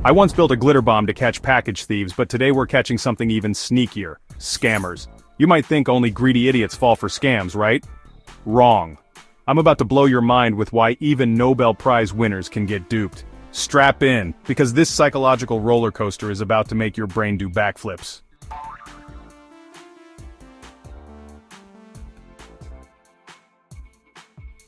I once built a glitter bomb to catch package thieves, but today we're catching something even sneakier. Scammers. You might think only greedy idiots fall for scams, right? Wrong. I'm about to blow your mind with why even Nobel Prize winners can get duped. Strap in, because this psychological roller coaster is about to make your brain do backflips.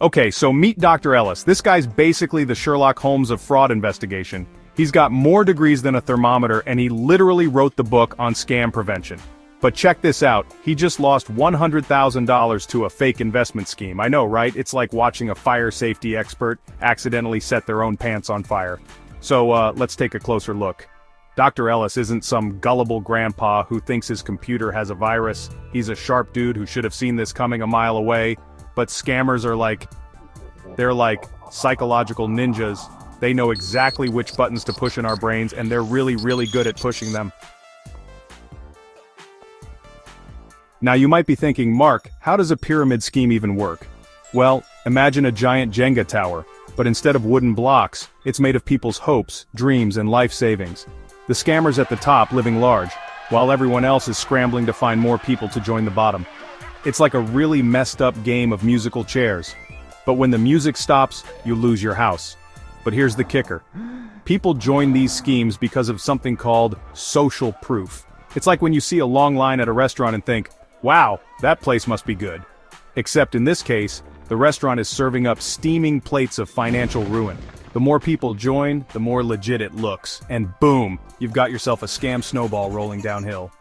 Okay, so meet Dr. Ellis. This guy's basically the Sherlock Holmes of fraud investigation. He's got more degrees than a thermometer, and he literally wrote the book on scam prevention. But check this out, he just lost $100,000 to a fake investment scheme. I know, right? It's like watching a fire safety expert accidentally set their own pants on fire. So, let's take a closer look. Dr. Ellis isn't some gullible grandpa who thinks his computer has a virus. He's a sharp dude who should have seen this coming a mile away. But scammers are they're like psychological ninjas. They know exactly which buttons to push in our brains, and they're really, really good at pushing them. Now you might be thinking, Mark, how does a pyramid scheme even work? Well, imagine a giant Jenga tower, but instead of wooden blocks, it's made of people's hopes, dreams, and life savings. The scammers at the top living large, while everyone else is scrambling to find more people to join the bottom. It's like a really messed up game of musical chairs. But when the music stops, you lose your house. But here's the kicker. People join these schemes because of something called social proof. It's like when you see a long line at a restaurant and think, wow, that place must be good. Except in this case, the restaurant is serving up steaming plates of financial ruin. The more people join, the more legit it looks. And boom, you've got yourself a scam snowball rolling downhill.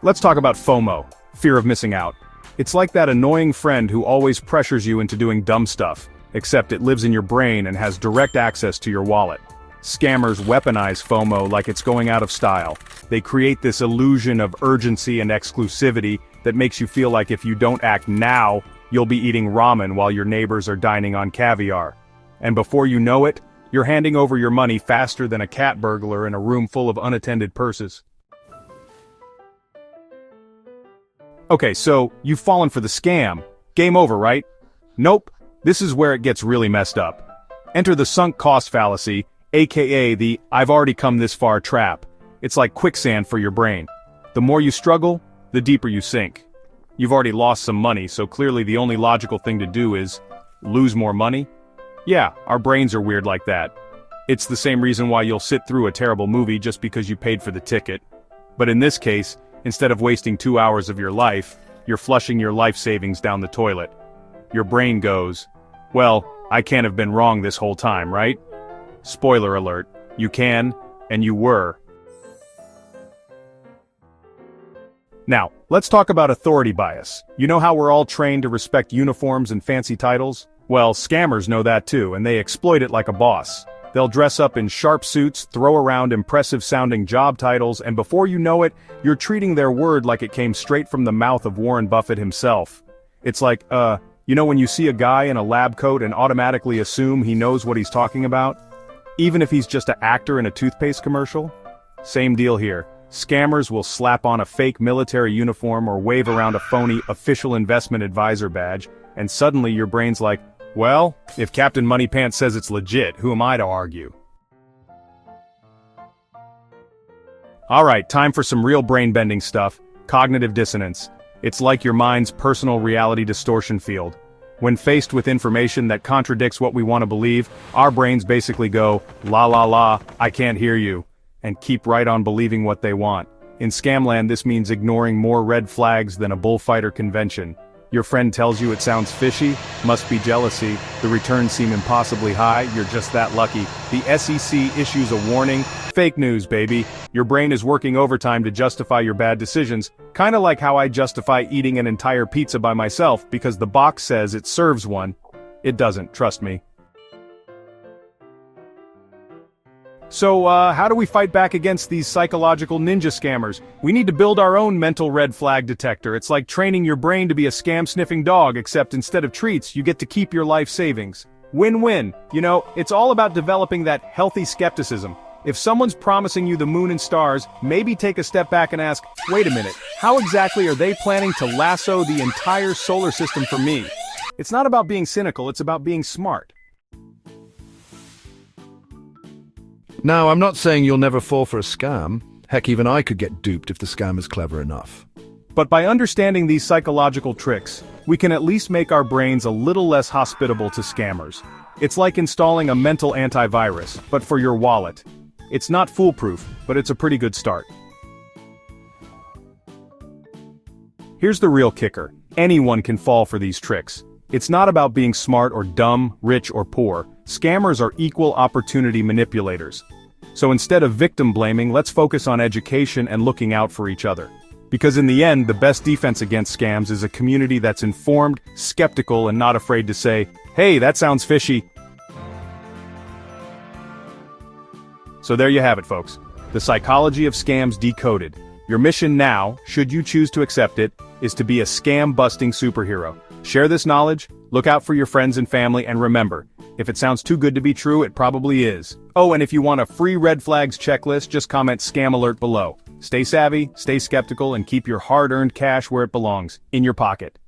Let's talk about FOMO, fear of missing out. It's like that annoying friend who always pressures you into doing dumb stuff, except it lives in your brain and has direct access to your wallet. Scammers weaponize FOMO like it's going out of style. They create this illusion of urgency and exclusivity that makes you feel like if you don't act now, you'll be eating ramen while your neighbors are dining on caviar. And before you know it, you're handing over your money faster than a cat burglar in a room full of unattended purses. Okay, so you've fallen for the scam. Game over, right? Nope. This is where it gets really messed up. Enter the sunk cost fallacy, aka the I've already come this far trap. It's like quicksand for your brain. The more you struggle, the deeper you sink. You've already lost some money, so clearly the only logical thing to do is lose more money? Yeah, our brains are weird like that. It's the same reason why you'll sit through a terrible movie just because you paid for the ticket. But in this case, instead of wasting 2 hours of your life, you're flushing your life savings down the toilet. Your brain goes, well, I can't have been wrong this whole time, right? Spoiler alert, you can, and you were. Now, let's talk about authority bias. You know how we're all trained to respect uniforms and fancy titles? Well, scammers know that too, and they exploit it like a boss. They'll dress up in sharp suits, throw around impressive-sounding job titles, and before you know it, you're treating their word like it came straight from the mouth of Warren Buffett himself. It's like, you know when you see a guy in a lab coat and automatically assume he knows what he's talking about? Even if he's just an actor in a toothpaste commercial? Same deal here. Scammers will slap on a fake military uniform or wave around a phony official investment advisor badge, and suddenly your brain's like, well, if Captain Moneypants says it's legit, who am I to argue? Alright, time for some real brain-bending stuff. Cognitive dissonance. It's like your mind's personal reality distortion field. When faced with information that contradicts what we want to believe, our brains basically go, la la la, I can't hear you, and keep right on believing what they want. In Scamland, this means ignoring more red flags than a bullfighter convention. Your friend tells you it sounds fishy, must be jealousy, the returns seem impossibly high, you're just that lucky. The SEC issues a warning, fake news, baby. Your brain is working overtime to justify your bad decisions, kinda like how I justify eating an entire pizza by myself because the box says it serves one. It doesn't, trust me. So, how do we fight back against these psychological ninja scammers? We need to build our own mental red flag detector. It's like training your brain to be a scam-sniffing dog, except instead of treats, you get to keep your life savings. Win-win. You know, it's all about developing that healthy skepticism. If someone's promising you the moon and stars, maybe take a step back and ask, wait a minute, how exactly are they planning to lasso the entire solar system for me? It's not about being cynical, it's about being smart. Now, I'm not saying you'll never fall for a scam. Heck, even I could get duped if the scam is clever enough. But by understanding these psychological tricks, we can at least make our brains a little less hospitable to scammers. It's like installing a mental antivirus, but for your wallet. It's not foolproof, but it's a pretty good start. Here's the real kicker. Anyone can fall for these tricks. It's not about being smart or dumb, rich or poor. Scammers are equal opportunity manipulators. So instead of victim blaming, let's focus on education and looking out for each other. Because in the end, the best defense against scams is a community that's informed, skeptical, and not afraid to say, "Hey, that sounds fishy." So there you have it, folks. The psychology of scams decoded. Your mission now, should you choose to accept it, is to be a scam-busting superhero. Share this knowledge, look out for your friends and family, and remember, if it sounds too good to be true, it probably is. Oh, and if you want a free red flags checklist, just comment scam alert below. Stay savvy, stay skeptical, and keep your hard-earned cash where it belongs, in your pocket.